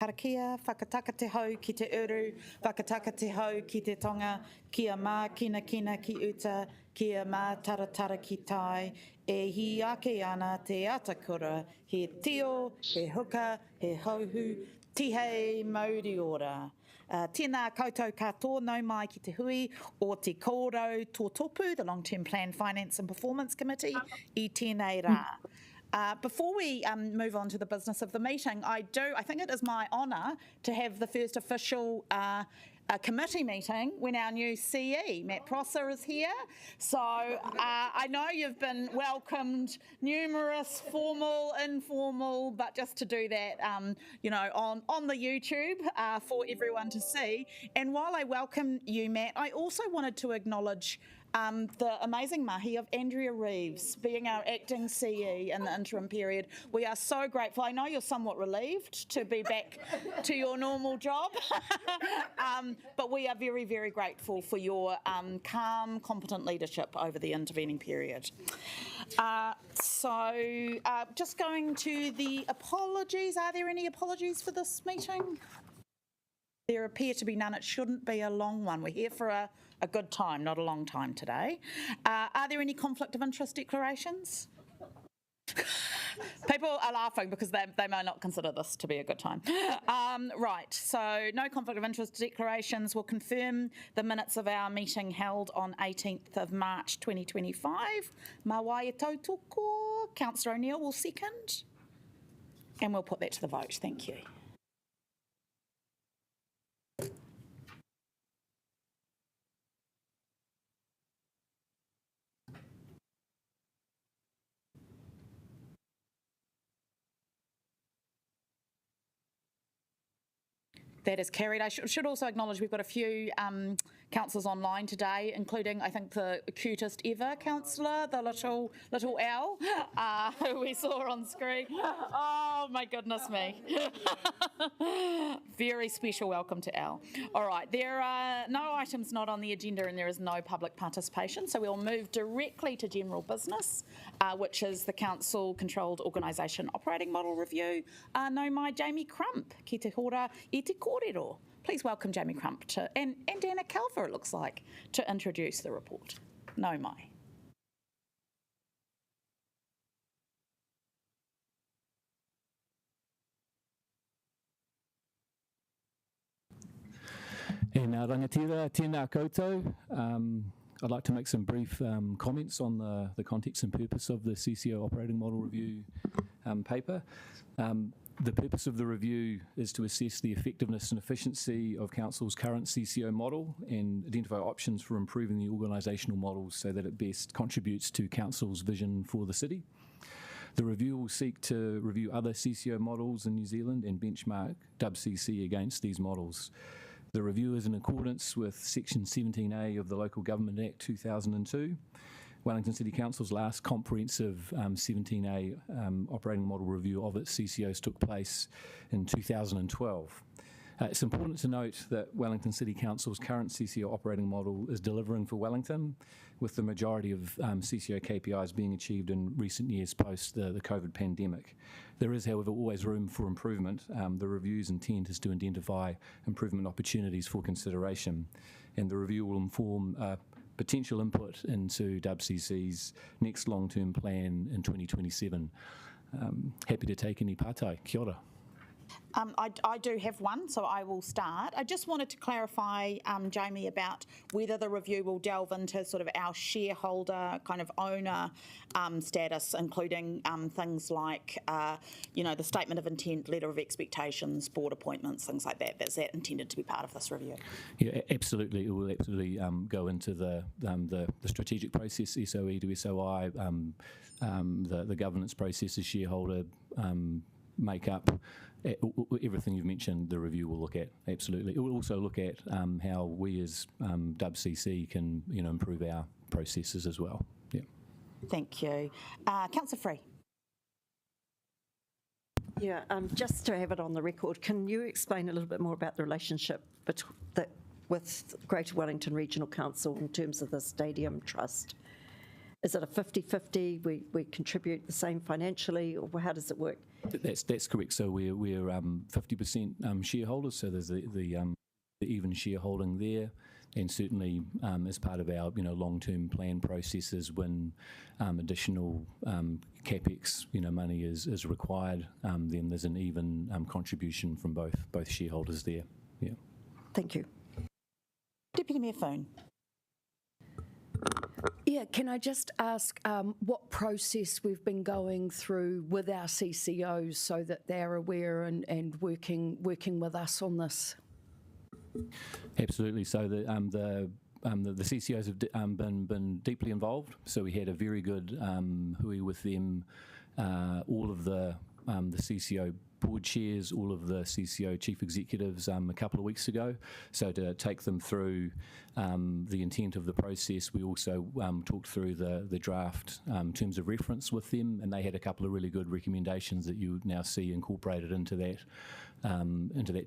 karakia, whakataka te hau ki te uru, whakataka te hau ki te tonga, kia mā kina kina ki uta, kia mā taratara ki tai, e hi ake ana te atakura, he tio, he huka, he hauhu, tihei mauri ora. Tēnā koutou katoa nau mai ki te hui o te Kōrau Tōtōpū, the Long-Term Plan Finance and Performance Committee, I tēnei rā. Before we move on to the business of the meeting, I think it is my honour to have the first official committee meeting when our new CE, Matt Prosser, is here. So I know you've been welcomed, numerous, formal, informal, but just to do that, on the YouTube for everyone to see. And while I welcome you, Matt, I also wanted to acknowledge the amazing mahi of Andrea Reeves being our acting CE in the interim period. We are so grateful. I know you're somewhat relieved to be back to your normal job, but we are very, very grateful for your calm, competent leadership over the intervening period. Just going to the apologies. Are there any apologies for this meeting? There appear to be none. It shouldn't be a long one. We're here for a good time, not a long time today. Are there any conflict of interest declarations? People are laughing because they may not consider this to be a good time. Right, so no conflict of interest declarations. We'll confirm the minutes of our meeting held on 18th of March 2025. Mā waia tautoko. Councillor O'Neill will second. And we'll put that to the vote. Thank you. That is carried. I should also acknowledge we've got a few councillors online today, including, I think, the cutest ever councillor, the little owl, who we saw on screen. Oh, my goodness me. Very special welcome to Al. All right, there are no items not on the agenda and there is no public participation, so we'll move directly to general business, which is the Council-Controlled Organisation Operating Model Review. Nau mai Jamie Crump, ki te hora I te kōrero. Please welcome Jamie Crump and Anna Calver, it looks like, to introduce the report. Nau mai. E ngā rangatira, tēnā koutou. I'd like to make some brief comments on the context and purpose of the CCO Operating Model Review paper. The purpose of the review is to assess the effectiveness and efficiency of Council's current CCO model and identify options for improving the organisational models so that it best contributes to Council's vision for the city. The review will seek to review other CCO models in New Zealand and benchmark WCC against these models. The review is in accordance with Section 17A of the Local Government Act 2002. Wellington City Council's last comprehensive 17A operating model review of its CCOs took place in 2012. It's important to note that Wellington City Council's current CCO operating model is delivering for Wellington, with the majority of CCO KPIs being achieved in recent years post the COVID pandemic. There is, however, always room for improvement. The review's intent is to identify improvement opportunities for consideration, and the review will inform potential input into WCC's next long-term plan in 2027. Happy to take any pātai. Kia ora. I do have one, so I will start. I just wanted to clarify, Jamie, about whether the review will delve into sort of our shareholder kind of owner status, including things like, the statement of intent, letter of expectations, board appointments, things like that. Is that intended to be part of this review? Yeah, absolutely. It will absolutely go into the strategic process, SOE to SOI, the governance processes, shareholder makeup. Everything you've mentioned, the review will look at, absolutely. It will also look at how we as WCC can improve our processes as well. Yeah. Thank you. Councillor Free. Yeah, just to have it on the record, can you explain a little bit more about the relationship with Greater Wellington Regional Council in terms of the Stadium Trust? Is it a 50-50, we contribute the same financially, or how does it work? That's correct. So we're 50% shareholders, so there's the even shareholding there. And certainly, as part of our long-term plan processes, when additional capex money is required, then there's an even contribution from both shareholders there. Yeah. Thank you. Deputy Mayor Phone. Yeah, can I just ask what process we've been going through with our CCOs so that they're aware and working with us on this? Absolutely. So the CCOs have been deeply involved. So we had a very good hui with them. All of the CCO board chairs, all of the CCO chief executives a couple of weeks ago. So to take them through the intent of the process, we also talked through the draft terms of reference with them, and they had a couple of really good recommendations that you now see incorporated into that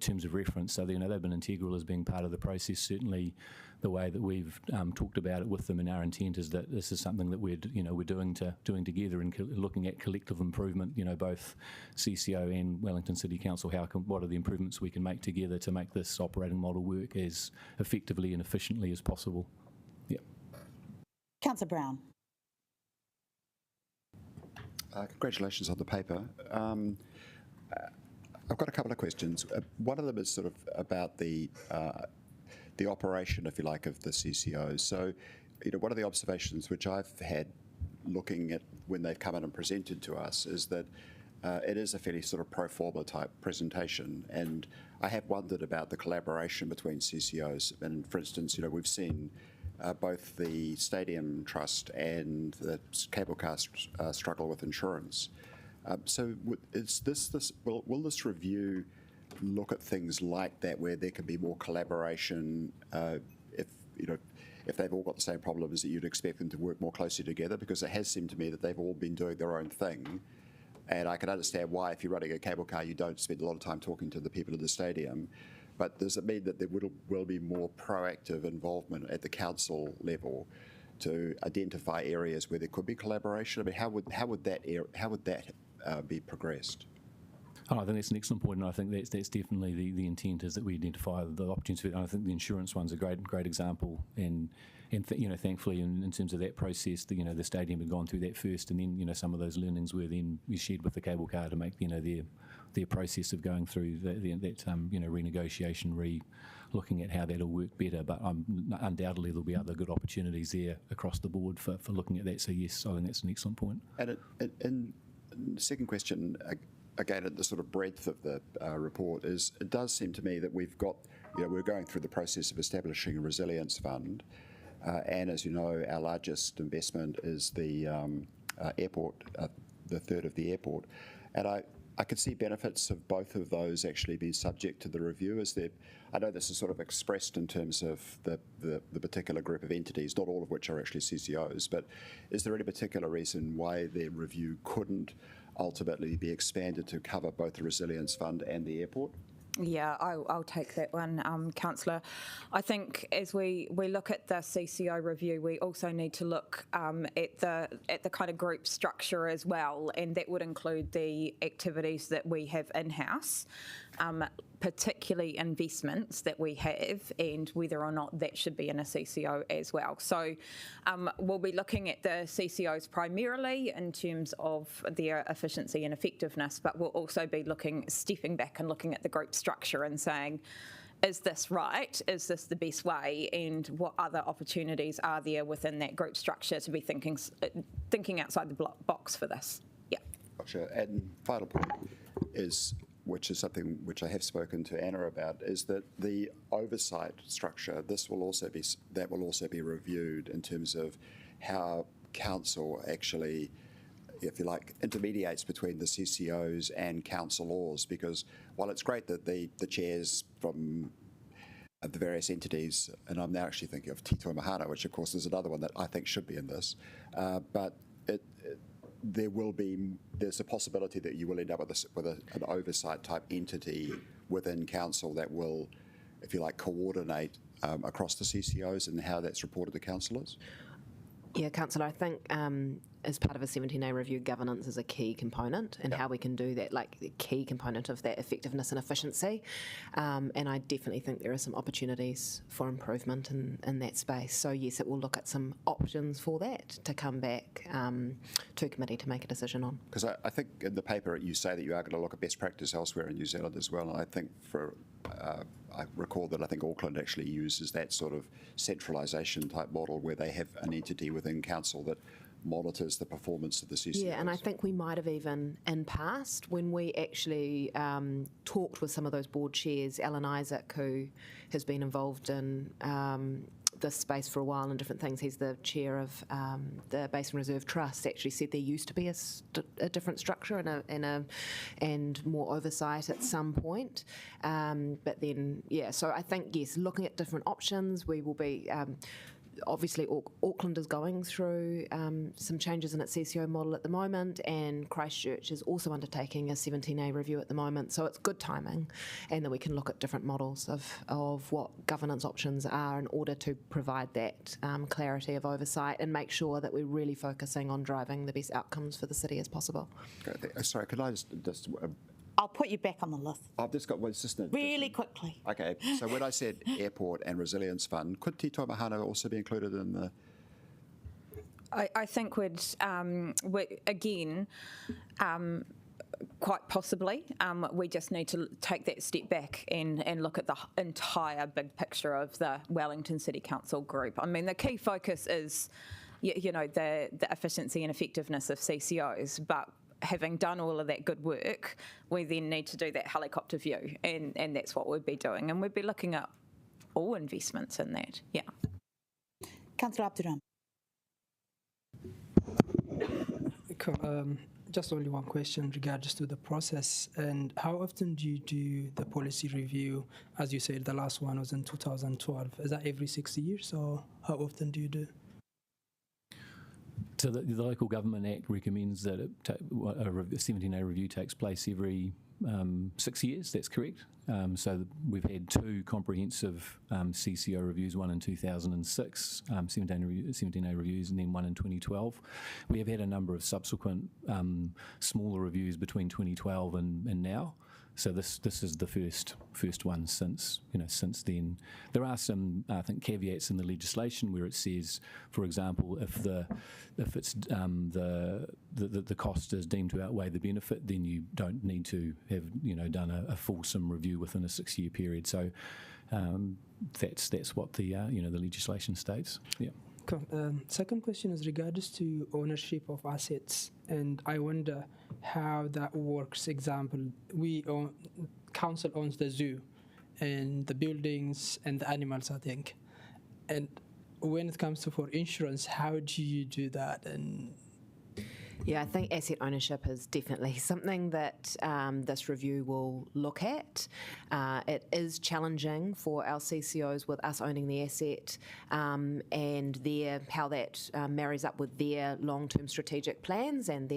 terms of reference. So they've been integral as being part of the process. Certainly, the way that we've talked about it with them, and our intent is that this is something that we're doing together and looking at collective improvement. Both CCO and Wellington City Council. What are the improvements we can make together to make this operating model work as effectively and efficiently as possible? Yeah. Councillor Brown. Congratulations on the paper. I've got a couple of questions. One of them is sort of about the operation, if you like, of the CCOs. So, one of the observations which I've had looking at when they've come in and presented to us is that it is a fairly sort of pro forma type presentation, and I have wondered about the collaboration between CCOs. And for instance, we've seen both the Stadium Trust and the cable car struggle with insurance. So will this review look at things like that, where there can be more collaboration if they've all got the same problems, that you'd expect them to work more closely together? Because it has seemed to me that they've all been doing their own thing, and I can understand why if you're running a cable car you don't spend a lot of time talking to the people at the stadium. But does it mean that there will be more proactive involvement at the council level to identify areas where there could be collaboration? I mean, how would that be progressed? I think that's an excellent point, and I think that's definitely the intent, is that we identify the opportunities. And I think the insurance one's a great example, and thankfully in terms of that process, the stadium had gone through that first, and then some of those learnings were then shared with the cable car to make their process of going through that renegotiation, looking at how that'll work better. But undoubtedly there'll be other good opportunities there across the board for looking at that. So yes, I think that's an excellent point. And the second question, again, at the sort of breadth of the report, is it does seem to me that we've got, we're going through the process of establishing a resilience fund, and as you know, our largest investment is the airport, the third of the airport, and I could see benefits of both of those actually being subject to the review. I know this is sort of expressed in terms of the particular group of entities, not all of which are actually CCOs, but is there any particular reason why their review couldn't ultimately be expanded to cover both the Resilience Fund and the airport? Yeah, I'll take that one, Councillor. I think as we look at the CCO review, we also need to look at the kind of group structure as well, and that would include the activities that we have in-house, particularly investments that we have, and whether or not that should be in a CCO as well. So we'll be looking at the CCOs primarily in terms of their efficiency and effectiveness, but we'll also be stepping back and looking at the group structure and saying, is this right? Is this the best way? And what other opportunities are there within that group structure to be thinking outside the box for this? Yeah. Gotcha. And final point is, which is something which I have spoken to Anna about, is that the oversight structure, that will also be reviewed in terms of how council actually, if you like, intermediates between the CCOs and council laws. Because while it's great that the chairs from the various entities, and I'm now actually thinking of Tito Mahana, which of course is another one that I think should be in this, but there's a possibility that you will end up with an oversight type entity within council that will, if you like, coordinate across the CCOs and how that's reported to councillors? Yeah, Councillor, I think as part of a 17A review, governance is a key component, and how we can do that, like the key component of that effectiveness and efficiency. And I definitely think there are some opportunities for improvement in that space. So yes, it will look at some options for that to come back to committee to make a decision on. Because I think in the paper you say that you are going to look at best practice elsewhere in New Zealand as well. And I think I recall that I think Auckland actually uses that sort of centralisation type model where they have an entity within council that monitors the performance of the CCOs. Yeah, and I think we might have even in past, when we actually talked with some of those board chairs, Alan Isaac, who has been involved in this space for a while and different things, he's the chair of the Basin Reserve Trust, actually said there used to be a different structure and more oversight at some point. But then, yeah, so I think, yes, looking at different options, we will be... Obviously, Auckland is going through some changes in its CCO model at the moment, and Christchurch is also undertaking a 17A review at the moment. So it's good timing, and that we can look at different models of what governance options are in order to provide that clarity of oversight and make sure that we're really focusing on driving the best outcomes for the city as possible. Sorry, could I just I'll put you back on the list I've just got one assistant. really quickly. Okay, so when I said airport and resilience fund, could Te Toimahana also be included in the... I think we'd again, quite possibly, we just need to take that step back and look at the entire big picture of the Wellington City Council group. I mean, the key focus is, you know, the efficiency and effectiveness of CCOs, but having done all of that good work, we then need to do that helicopter view, and that's what we'd be doing. And we'd be looking at all investments in that, yeah. Councillor Abduram. Just only one question regards to the process, and how often do you do the policy review? As you said, the last one was in 2012. Is that every 6 years, or how often do you do? So the Local Government Act recommends that a 17A review takes place every 6 years, that's correct. So we've had two comprehensive CCO reviews, one in 2006, 17A reviews, and then one in 2012. We have had a number of subsequent smaller reviews between 2012 and now. So this is the first one since then. There are some I think caveats in the legislation where it says, for example, if it's the cost is deemed to outweigh the benefit, then you don't need to have done a fulsome review within a 6 year period. So that's what the the legislation states. Yeah. Second question is regards to ownership of assets, and I wonder how that works. Example, council owns the zoo and the buildings and the animals, I think. And when it comes to for insurance, how do you do that? And yeah, I think asset ownership is definitely something that this review will look at. It is challenging for our CCOs with us owning the asset and how that marries up with their long-term strategic plans and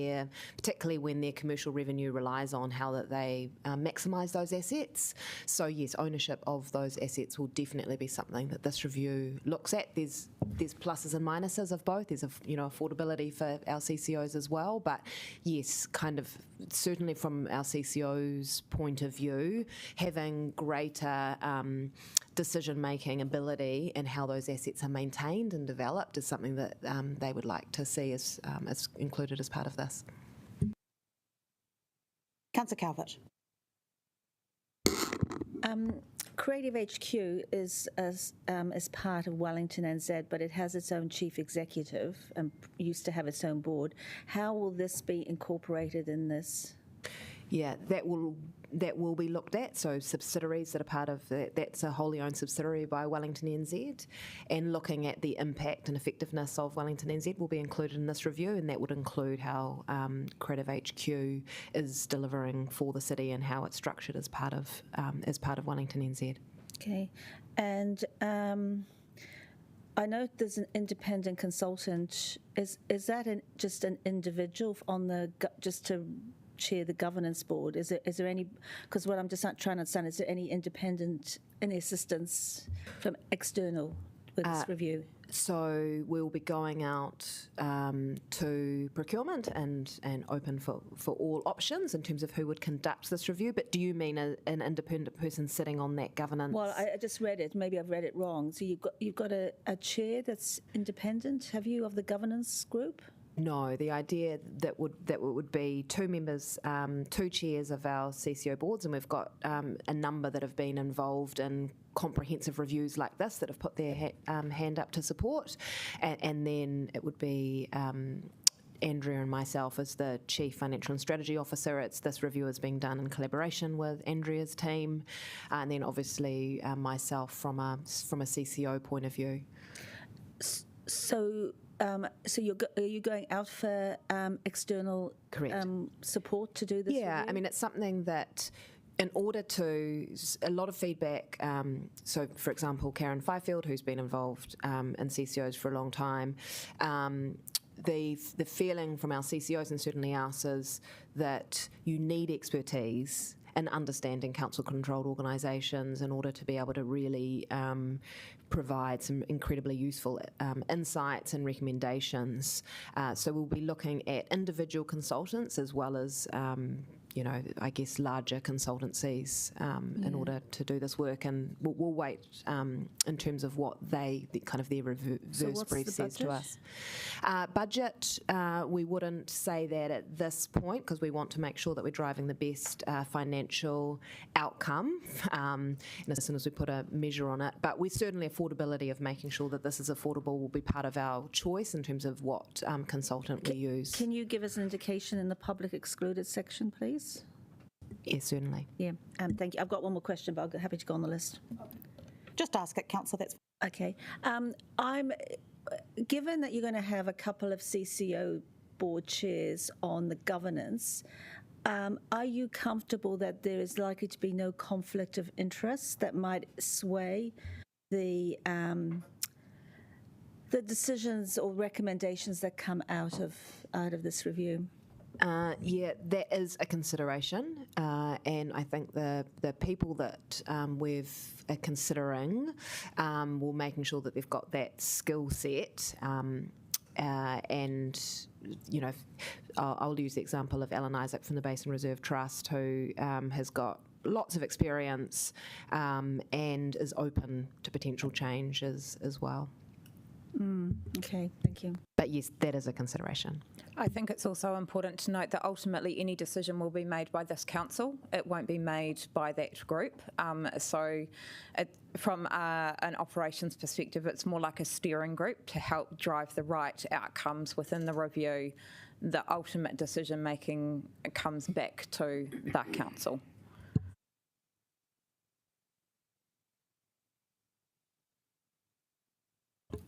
particularly when their commercial revenue relies on how that they maximise those assets. So yes, ownership of those assets will definitely be something that this review looks at. There's pluses and minuses of both. There's affordability for our CCOs as well, but yes, kind of certainly from our CCO's point of view, having greater decision-making ability in how those assets are maintained and developed is something that they would like to see as included as part of this. Councillor Calvert. Creative HQ is part of Wellington NZ, but it has its own chief executive and used to have its own board. How will this be incorporated in this? Yeah, that will be looked at. So subsidiaries that are part of that's a wholly owned subsidiary by Wellington NZ, and looking at the impact and effectiveness of Wellington NZ will be included in this review, and that would include how Creative HQ is delivering for the city and how it's structured as part of Wellington NZ. Okay, and I know there's an independent consultant. Is that just an individual just to chair the governance board? Is there any, because what I'm just not trying to understand, is there any assistance from external with this review? So we'll be going out to procurement and open for all options in terms of who would conduct this review. But do you mean an independent person sitting on that governance? Well, I just read it. Maybe I've read it wrong. So you've got a chair that's independent, have you, of the governance group? No, the idea that would be two members, two chairs of our CCO boards, and we've got a number that have been involved in comprehensive reviews like this that have put their hand up to support, and then it would be Andrea and myself as the Chief Financial and Strategy Officer. This review is being done in collaboration with Andrea's team, and then obviously myself from a CCO point of view. So are you going out for external support to do this? Yeah, review? I mean, it's something that in order to, a lot of feedback, so for example, Karen Fifield, who's been involved in CCOs for a long time, the feeling from our CCOs and certainly ours is that you need expertise in understanding council-controlled organisations in order to be able to really provide some incredibly useful insights and recommendations. So we'll be looking at individual consultants as well as I guess larger consultancies in order to do this work, and we'll wait in terms of what their reverse brief says to us. Budget, we wouldn't say that at this point because we want to make sure that we're driving the best financial outcome as soon as we put a measure on it. But we certainly affordability of making sure that this is affordable will be part of our choice in terms of what consultant we use. Can you give us an indication in the public excluded section, please? Yes, certainly. Yeah, thank you. I've got one more question, but I'm happy to go on the list. Just ask it, Councillor. That's okay. Given that you're going to have a couple of CCO board chairs on the governance, are you comfortable that there is likely to be no conflict of interest that might sway the decisions or recommendations that come out of this review? Yeah, that is a consideration, and I think the people that we're considering will making sure that they've got that skill set. And I'll use the example of Alan Isaac from the Basin Reserve Trust, who has got lots of experience and is open to potential changes as well. Okay, thank you. But yes, that is a consideration. I think it's also important to note that ultimately any decision will be made by this council. It won't be made by that group. From an operations perspective, it's more like a steering group to help drive the right outcomes within the review. The ultimate decision making comes back to the council.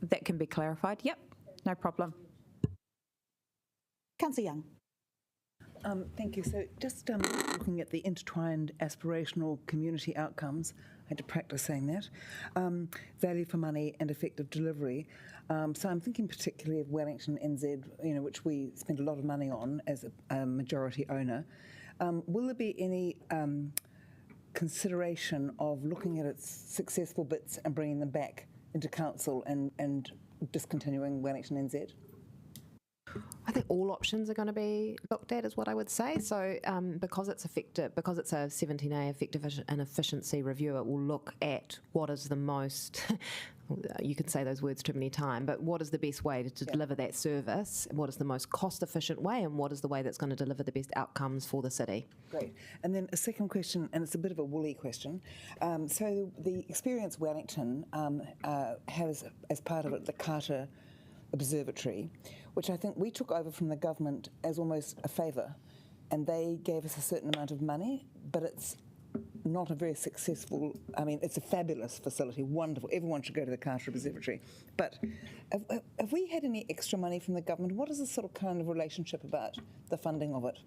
That can be clarified. Yep, no problem. Councillor Young. Thank you. So just looking at the intertwined aspirational community outcomes, I had to practice saying that, value for money and effective delivery. So I'm thinking particularly of Wellington NZ, which we spend a lot of money on as a majority owner. Will there be any consideration of looking at its successful bits and bringing them back into council and discontinuing Wellington NZ? I think all options are going to be looked at, is what I would say. So because it's a 17A effective and efficiency review, it will look at what is the most, you could say those words too many times, but what is the best way to deliver that service, what is the most cost efficient way, and what is the way that's going to deliver the best outcomes for the city. Great. And then a second question, and it's a bit of a woolly question. So the Experience Wellington has, as part of it, the Carter Observatory, which I think we took over from the government as almost a favour, and they gave us a certain amount of money, but it's not a very successful, it's a fabulous facility, wonderful, everyone should go to the Carter Observatory. But have we had any extra money from the government? What is the sort of kind of relationship about the funding of it?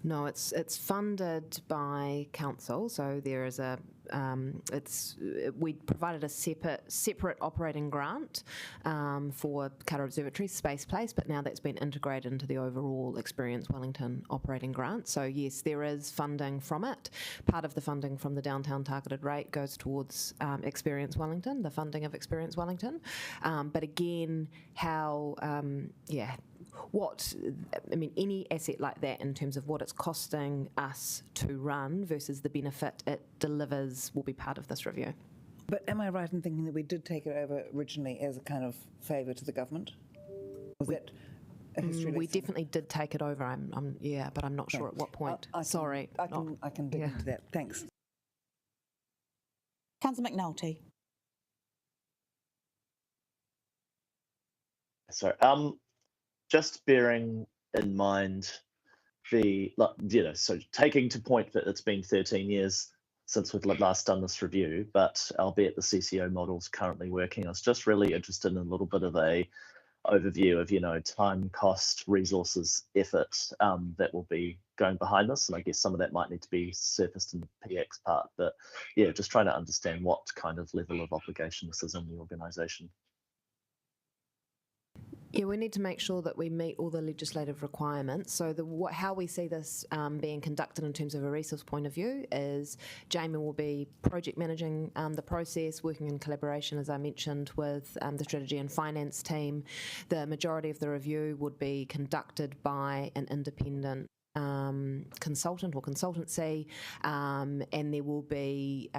No, it's funded by council, so there is a we provided a separate operating grant for Kōrau Observatory Space Place, but now that's been integrated into the overall Experience Wellington operating grant. So yes, there is funding from it. Part of the funding from the downtown targeted rate goes towards Experience Wellington, the funding of Experience Wellington. But again, any asset like that in terms of what it's costing us to run versus the benefit it delivers will be part of this review. But am I right in thinking that we did take it over originally as a kind of favour to the government? Was that a history We lesson? definitely did take it over. But I'm not sure at what point. I can dig into that. Thanks. Councillor McNulty. Sorry. Just bearing in mind so taking to point that it's been 13 years since we've last done this review, but albeit the CCO model's currently working, I was just really interested in a little bit of a overview of, time, cost, resources, effort that will be going behind this. And I guess some of that might need to be surfaced in the PX part, but yeah, just trying to understand what kind of level of obligation this is in the organisation. Yeah, we need to make sure that we meet all the legislative requirements. So how we see this being conducted in terms of a resource point of view is Jamie will be project managing the process, working in collaboration, as I mentioned, with the strategy and finance team. The majority of the review would be conducted by an independent consultant or consultancy, and there will be,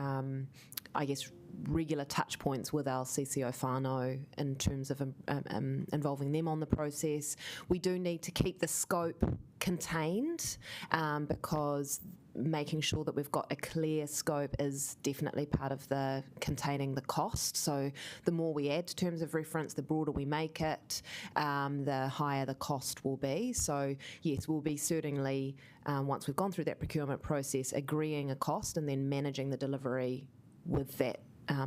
regular touch points with our CCO whānau in terms of involving them on the process. We do need to keep the scope contained because making sure that we've got a clear scope is definitely part of the containing the cost. So the more we add to terms of reference, the broader we make it, the higher the cost will be. So yes, we'll be certainly, once we've gone through that procurement process, agreeing a cost and then managing the delivery with that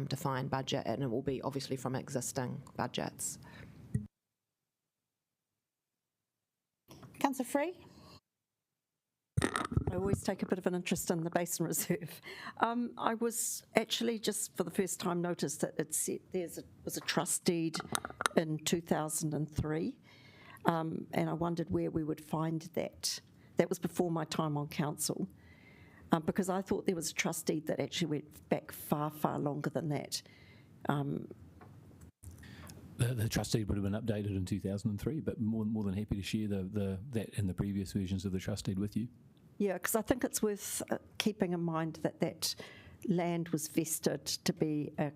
defined budget, and it will be obviously from existing budgets. Councillor Free. I always take a bit of an interest in the Basin Reserve. I was actually just for the first time noticed that it said was a trust deed in 2003, and I wondered where we would find that. That was before my time on council. Because I thought there was a trust deed that actually went back far, far longer than that. The trust deed would have been updated in 2003, but more than happy to share that in the previous versions of the trust deed with you. Yeah, because I think it's worth keeping in mind that land was vested to be a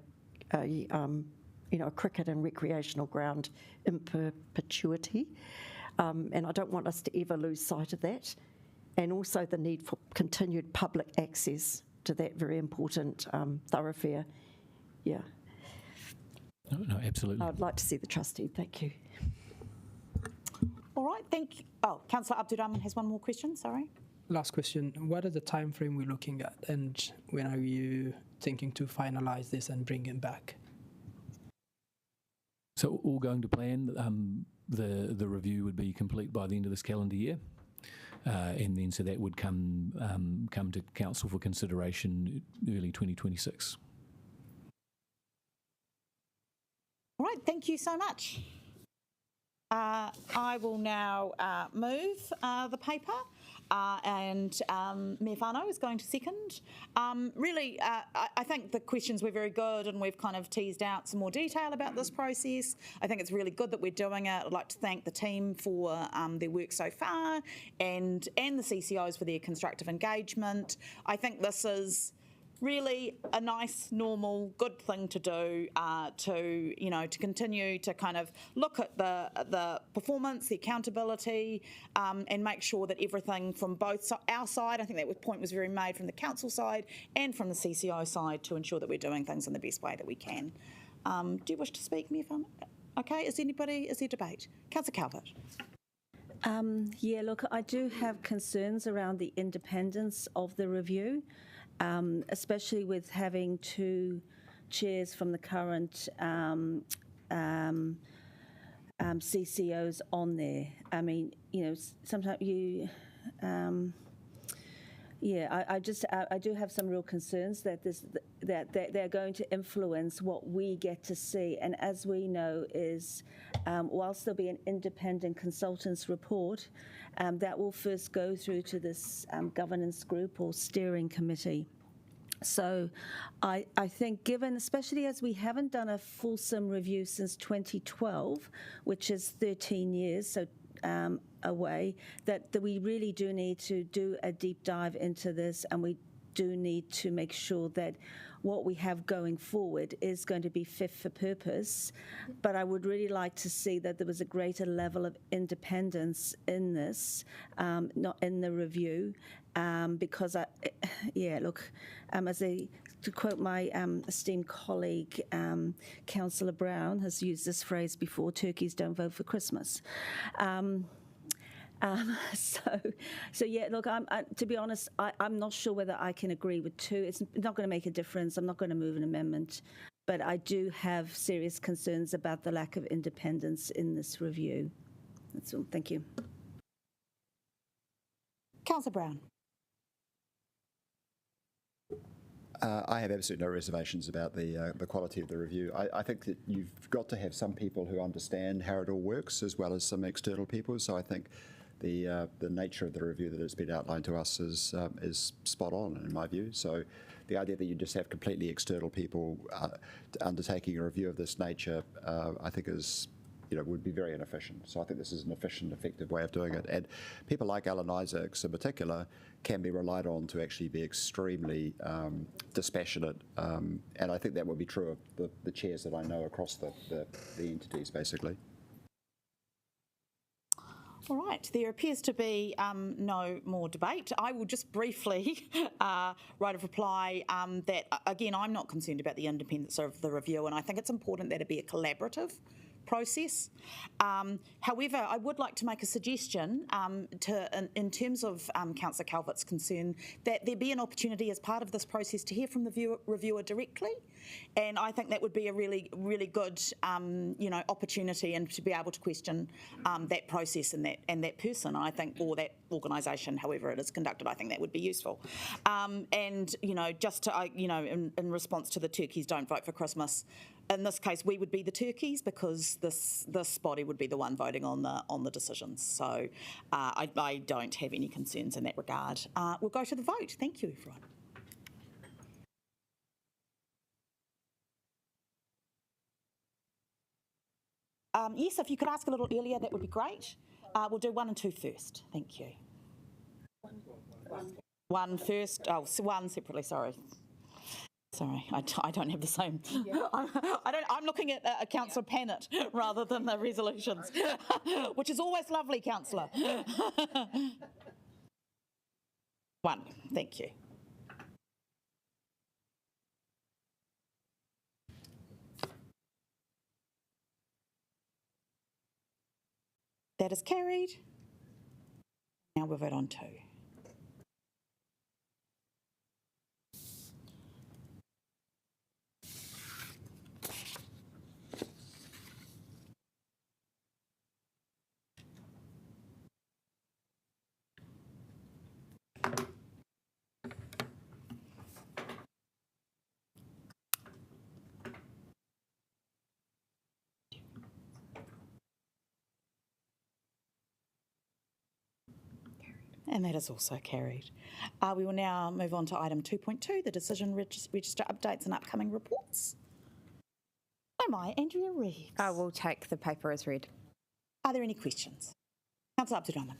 cricket and recreational ground in perpetuity, and I don't want us to ever lose sight of that. And also the need for continued public access to that very important thoroughfare. Yeah. No, absolutely. I'd like to see the trustee. Thank you. All right, thank you. Oh, Councillor Abdurrahman has one more question, sorry. Last question. What is the time frame we're looking at, and when are you thinking to finalise this and bring it back? So all going to plan, the review would be complete by the end of this calendar year. And then so that would come to council for consideration early 2026. All right, thank you so much. I will now move the paper and Mayor Whānau is going to second. Really, I think the questions were very good and we've kind of teased out some more detail about this process. I think it's really good that we're doing it. I'd like to thank the team for their work so far and the CCOs for their constructive engagement. I think this is really a nice, normal, good thing to do to continue to kind of look at the performance, the accountability, and make sure that everything from both our side, I think that point was very made from the council side and from the CCO side to ensure that we're doing things in the best way that we can. Do you wish to speak, Mayor Whānau? Okay, is there debate? Councillor Calvert. Yeah, look, I do have concerns around the independence of the review. Especially with having two chairs from the current CCOs on there. I mean, sometimes Yeah, I do have some real concerns that they're going to influence what we get to see. And as we know, is whilst there'll be an independent consultant's report, that will first go through to this governance group or steering committee. So I think given, especially as we haven't done a fulsome review since 2012, which is 13 years, so away, that we really do need to do a deep dive into this, and we do need to make sure that what we have going forward is going to be fit for purpose. But I would really like to see that there was a greater level of independence in this, not in the review, because to quote my esteemed colleague, Councillor Brown has used this phrase before, turkeys don't vote for Christmas. So yeah, look, to be honest, I'm not sure whether I can agree with 2. It's not going to make a difference. I'm not going to move an amendment, but I do have serious concerns about the lack of independence in this review. That's all. Thank you. Councillor Brown. I have absolutely no reservations about the quality of the review. I think that you've got to have some people who understand how it all works, as well as some external people. So I think the nature of the review that has been outlined to us is spot on in my view. So the idea that you just have completely external people undertaking a review of this nature, I think is, would be very inefficient. So I think this is an efficient, effective way of doing it. And people like Alan Isaacs in particular can be relied on to actually be extremely dispassionate. And I think that would be true of the chairs that I know across the entities, basically. All right, there appears to be no more debate. I will just briefly write a reply that, again, I'm not concerned about the independence of the review, and I think it's important that it be a collaborative process. However, I would like to make a suggestion in terms of Councillor Calvert's concern, that there be an opportunity as part of this process to hear from the reviewer directly, and I think that would be a really, really good opportunity, and to be able to question that process and that person, I think, or that organisation, however it is conducted, I think that would be useful. And just to in response to the turkeys don't vote for Christmas, in this case, we would be the turkeys, because this body would be the one voting on the decisions. So I don't have any concerns in that regard. We'll go to the vote. Thank you, everyone. Yes, if you could ask a little earlier, that would be great. We'll do 1 and 2 first. Thank you. One first. Oh, one separately. Sorry. Sorry, I don't have the same. Yeah. I'm looking at Councillor Pannett rather than the resolutions, which is always lovely, Councillor. 1, thank you. That is carried. Now we'll vote on 2. And that is also carried. We will now move on to item 2.2, the decision register updates and upcoming reports. Am I Andrea Reeves? I will take the paper as read. Are there any questions? Councillor Abdurrahman.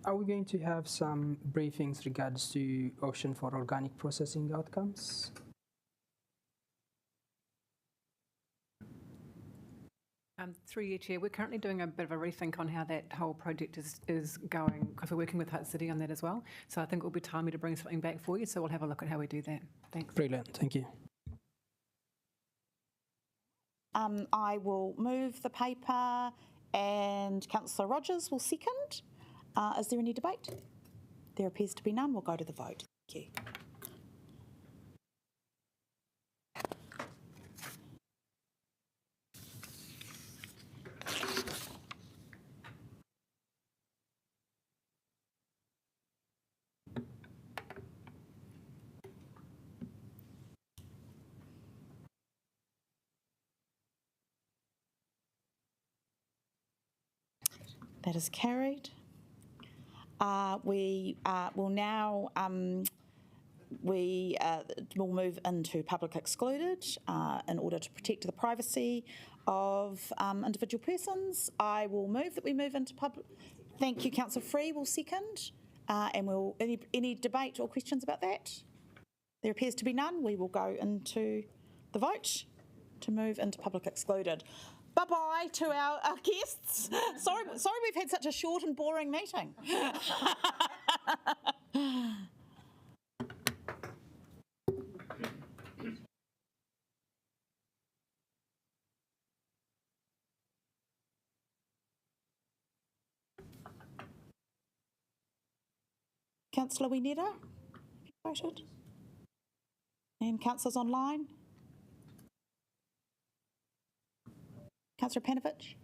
Are we going to have some briefings regards to option for organic processing outcomes? Through you, Chair, we're currently doing a bit of a rethink on how that whole project is going, because we're working with Hutt City on that as well. So I think it will be timely to bring something back for you, so we'll have a look at how we do that. Thanks. Brilliant, thank you. I will move the paper and Councillor Rogers will second. Is there any debate? There appears to be none. We'll go to the vote. Thank you. That is carried. We will now will move into public excluded in order to protect the privacy of individual persons. I will move that we move into public. Thank you, Councillor Free will second. And we'll any debate or questions about that? There appears to be none. We will go into the vote to move into public excluded. Bye-bye to our guests. Sorry we've had such a short and boring meeting. Councillor Wineta, have you voted? And councillors online? Councillor Panovich?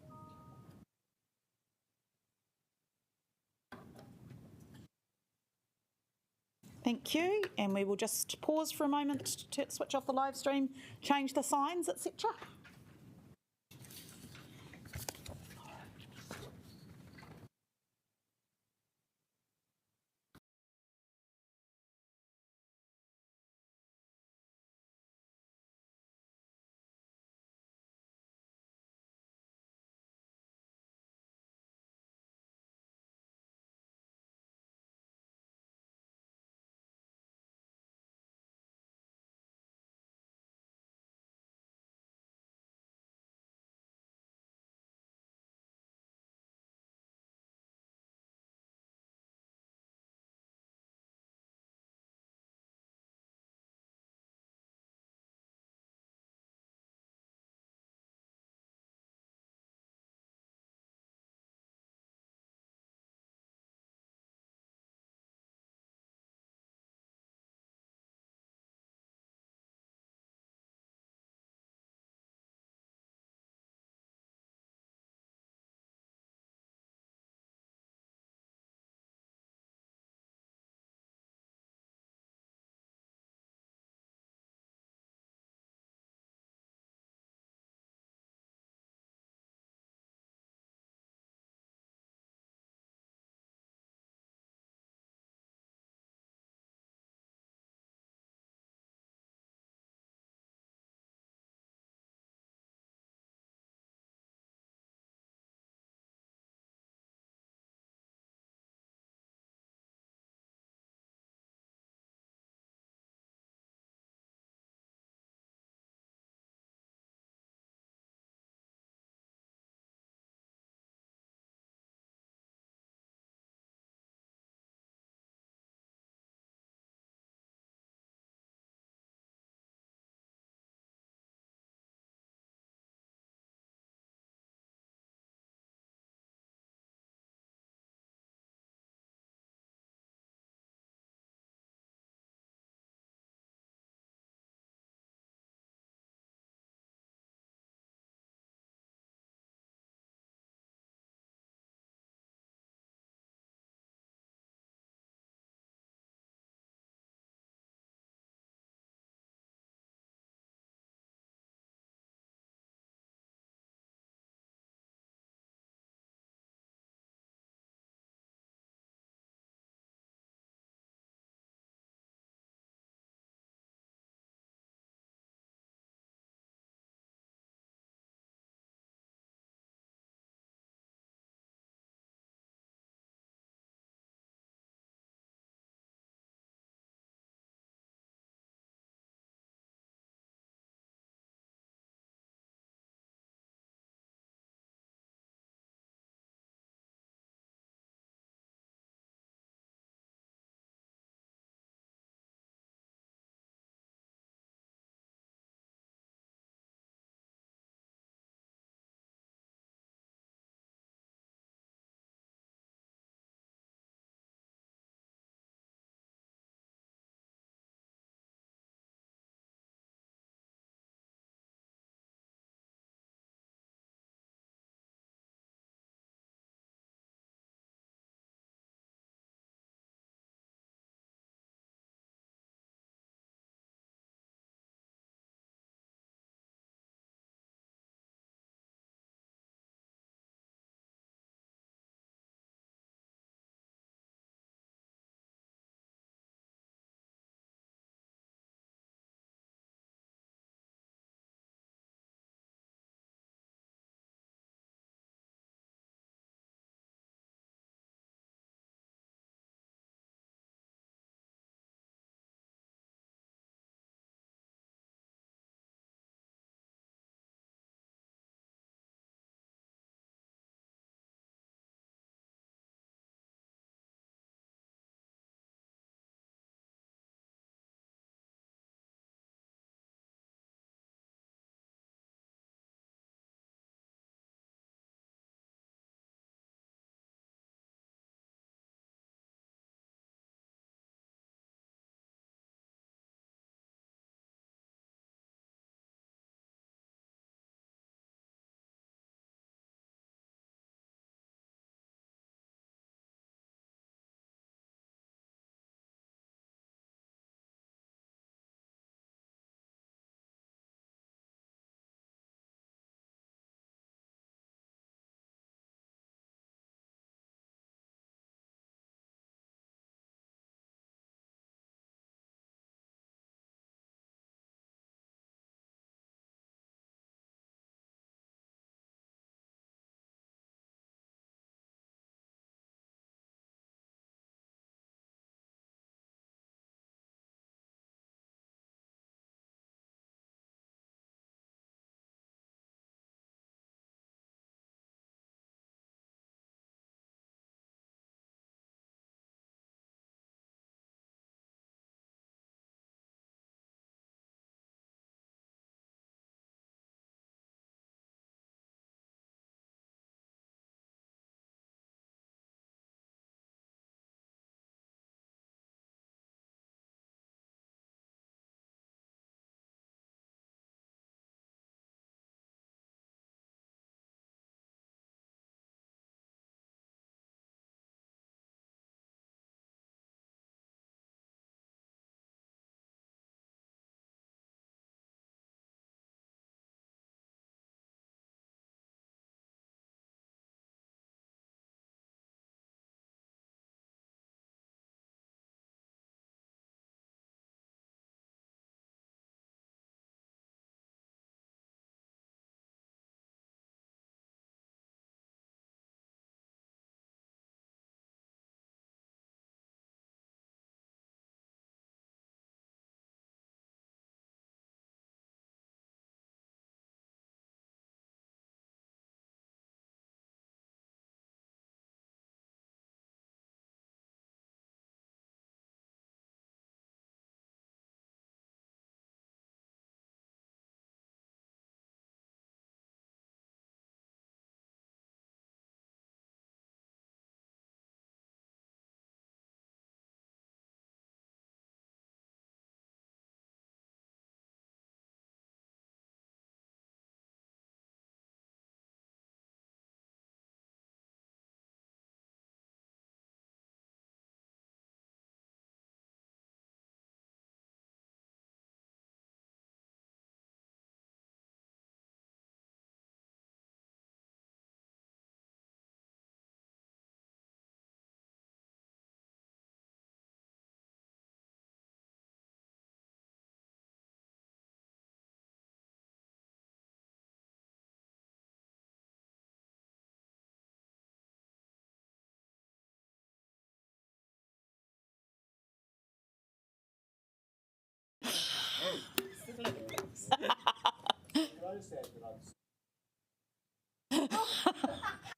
Thank you, and we will just pause for a moment to switch off the live stream, change the signs, etc.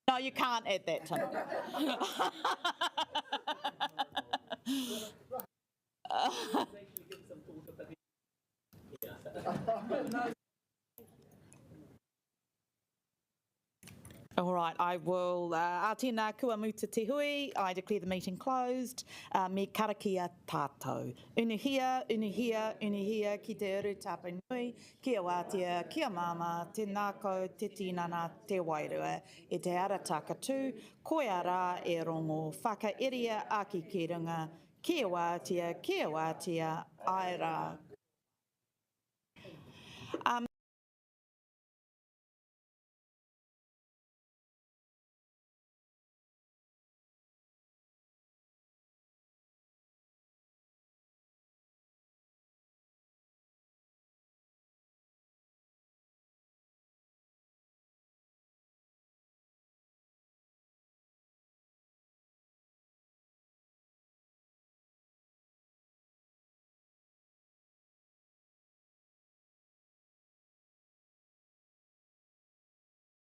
No, you can't add that, Tim. All right, I will, tēnā kua muta te hui, I declare the meeting closed. Me karakia tātou. Unuhia, unuhia, unuhia, ki te uru tāpai nui, kia wātia, kia māma, tēnā kau, te tinana, te wairua, e te ara takatū, koe ara e rongo, whakairia aki ki runga, kia wātia, aira,